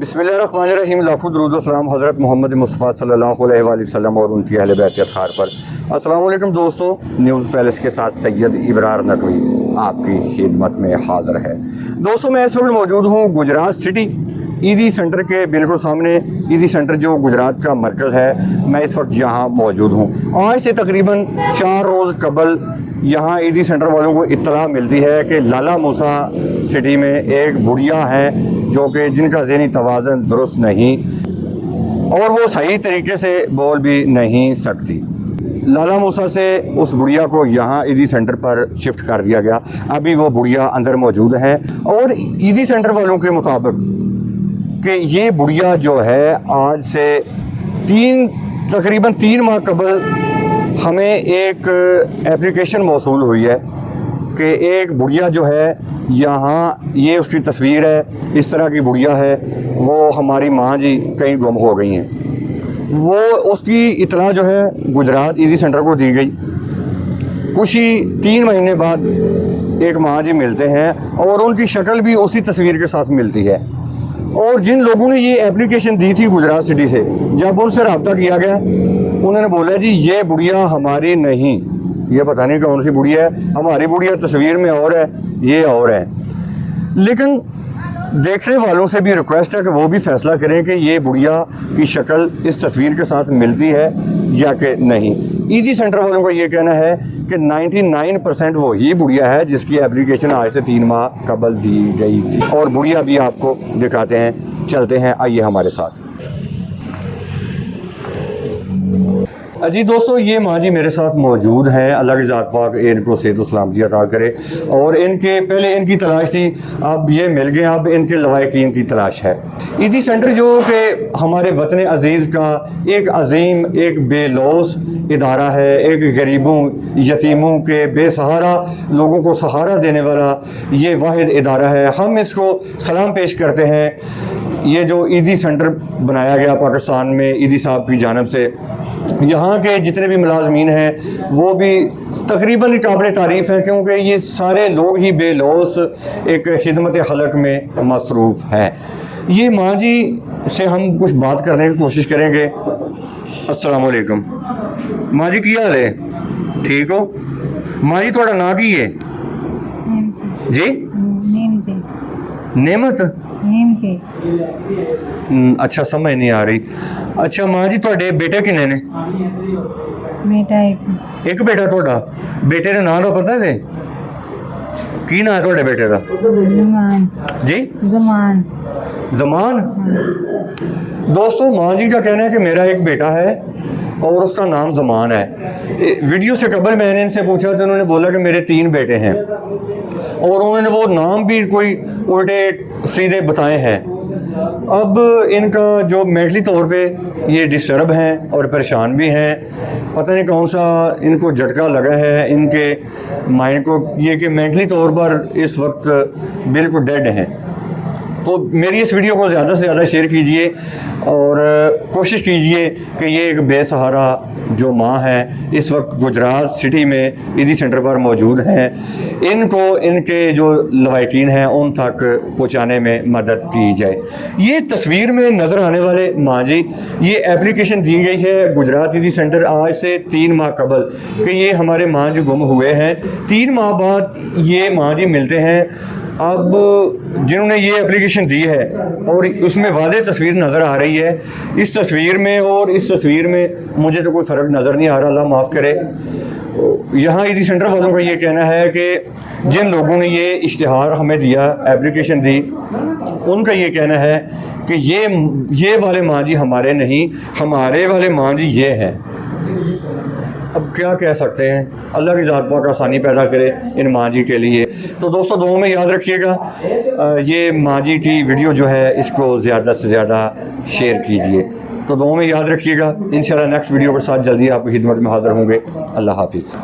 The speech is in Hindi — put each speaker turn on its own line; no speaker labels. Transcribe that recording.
बिस्मिल्लाहिर्रहमानिर्रहीम। लाखों दुरूद व सलाम हज़रत मोहम्मद मुस्तफ़ा सल्लल्लाहु अलैहि वसल्लम और उनकी अहले बैत अतहार पर। अस्सलाम वालेकुम दोस्तों, न्यूज़ पैलेस के साथ सैयद इब्रार नकवी आपकी खिदमत में हाज़िर है। दोस्तों, मैं इस वक्त मौजूद हूँ गुजरात सिटी ईदी सेंटर के बिल्कुल सामने। ईदी सेंटर जो गुजरात का मरकज़ है, मैं इस वक्त यहाँ मौजूद हूँ। आज से तकरीबन 4 रोज़ कबल यहाँ ईदी सेंटर वालों को इत्तला मिलती है कि लाला मूसा सिटी में एक बुढ़िया है जो कि जिनका ज़हनी तवाज़ुन दुरुस्त नहीं और वो सही तरीके से बोल भी नहीं सकती। लाला मूसा से उस बुढ़िया को यहाँ ईदी सेंटर पर शिफ्ट कर दिया गया। अभी वो बुढ़िया अंदर मौजूद है और ईदी सेंटर वालों के मुताबिक कि ये बुढ़िया जो है आज से तकरीबन 3 माह कबल हमें एक एप्लीकेशन मौसूल हुई है कि एक बुढ़िया जो है यहाँ, ये उसकी तस्वीर है, इस तरह की बुढ़िया है, वो हमारी माँ जी कहीं गुम हो गई हैं। वो उसकी इत्तला जो है गुजरात ईदी सेंटर को दी गई। कुछ ही 3 महीने बाद एक माँ जी मिलते हैं और उनकी शक्ल भी उसी तस्वीर के साथ मिलती है। और जिन लोगों ने ये एप्लीकेशन दी थी गुजरात सिटी से, जब उनसे रब्ता किया गया, उन्होंने बोला जी ये बुढ़िया हमारी नहीं, ये पता नहीं कौन सी बुढ़िया है, हमारी बुढ़िया तस्वीर में और है, ये और है। लेकिन देखने वालों से भी रिक्वेस्ट है कि वो भी फैसला करें कि ये बुढ़िया की शक्ल इस तस्वीर के साथ मिलती है या कि नहीं। ईदी सेंटर वालों का ये कहना है कि 99% वो ही बुढ़िया है जिसकी एप्लीकेशन आज से 3 माह कबल दी गई थी। और बुढ़िया भी आपको दिखाते हैं, चलते हैं, आइए हमारे साथ। जी दोस्तों, ये माँ जी मेरे साथ मौजूद हैं। अल्लाह की ज़ात पाक इनको सेहत व सलामती अता करे। और इनके पहले इनकी तलाश थी, अब ये मिल गए, अब इनके लवाकिन की तलाश है। ईदी सेंटर जो कि हमारे वतन अज़ीज़ का एक अजीम, एक बेलौस इदारा है, एक गरीबों यतीमों के बेसहारा लोगों को सहारा देने वाला ये वाहिद इदारा है। हम इसको सलाम पेश करते हैं। ये जो ईदी सेंटर बनाया गया पाकिस्तान में ईदी साहब की जानिब से, यहाँ के जितने भी मुलाजमीन हैं वो भी तकरीबन काबिल तारीफ़ हैं, क्योंकि ये सारे लोग ही बेलौस एक खिदमत खलक में मसरूफ़ हैं। ये माँ जी से हम कुछ बात करने की कोशिश करेंगे। अस्सलाम वालेकुम माँ जी, की हाल है? ठीक हो माँ जी? थोड़ा ना की है जी? नेमत? अच्छा, समझ नहीं आ रही। अच्छा माँ जी, थोड़े बेटे किन्ने ने?
बेटा एक
बेटा। थोड़ा बेटे का नाम तो पता है? की नाम है थोड़े बेटे का?
जमान
जी?
जमान।
जमान। दोस्तों, माँ जी का कहना है कि मेरा एक बेटा है और उसका नाम जमान है। वीडियो से कबल मैंने इनसे पूछा तो उन्होंने बोला कि मेरे 3 बेटे हैं और उन्होंने वो नाम भी कोई उल्टे सीधे बताए हैं। अब इनका जो मेंटली तौर पे ये डिस्टर्ब हैं और परेशान भी हैं। पता नहीं कौन सा इनको झटका लगा है इनके माइंड को, ये कि मेंटली तौर पर इस वक्त बिल्कुल डेड हैं। तो मेरी इस वीडियो को ज़्यादा से ज़्यादा शेयर कीजिए और कोशिश कीजिए कि ये एक बेसहारा जो माँ है इस वक्त गुजरात सिटी में ईदी सेंटर पर मौजूद हैं, इनको इनके जो लवाकिन हैं उन तक पहुँचाने में मदद की जाए। ये तस्वीर में नज़र आने वाले माँ जी, ये एप्लीकेशन दी गई है गुजरात ईदी सेंटर आज से 3 माह कबल कि ये हमारे माँ जी गुम हुए हैं। 3 माह बाद ये माँ जी मिलते हैं। अब जिन्होंने ये एप्लीकेशन दी है और उसमें वाज़ेह तस्वीर नज़र आ रही है, इस तस्वीर में और इस तस्वीर में मुझे तो कोई फ़र्क नज़र नहीं आ रहा, अल्लाह माफ़ करे। यहाँ ईदी सेंटर वालों का ये कहना है कि जिन लोगों ने ये इश्तिहार हमें दिया, एप्लीकेशन दी, उनका ये कहना है कि ये वाले माँ जी हमारे नहीं, हमारे वाले माँ जी ये हैं। अब क्या कह सकते हैं, अल्लाह की ज़ात पाक आसानी पैदा करे इन माँ जी के लिए। तो दोस्तों, दुआ में याद रखिएगा। ये माँ जी की वीडियो जो है इसको ज़्यादा से ज़्यादा शेयर कीजिए। तो दुआ में याद रखिएगा। इंशाल्लाह नेक्स्ट वीडियो के साथ जल्दी आपकी खिदमत में हाज़िर होंगे। अल्लाह हाफिज़।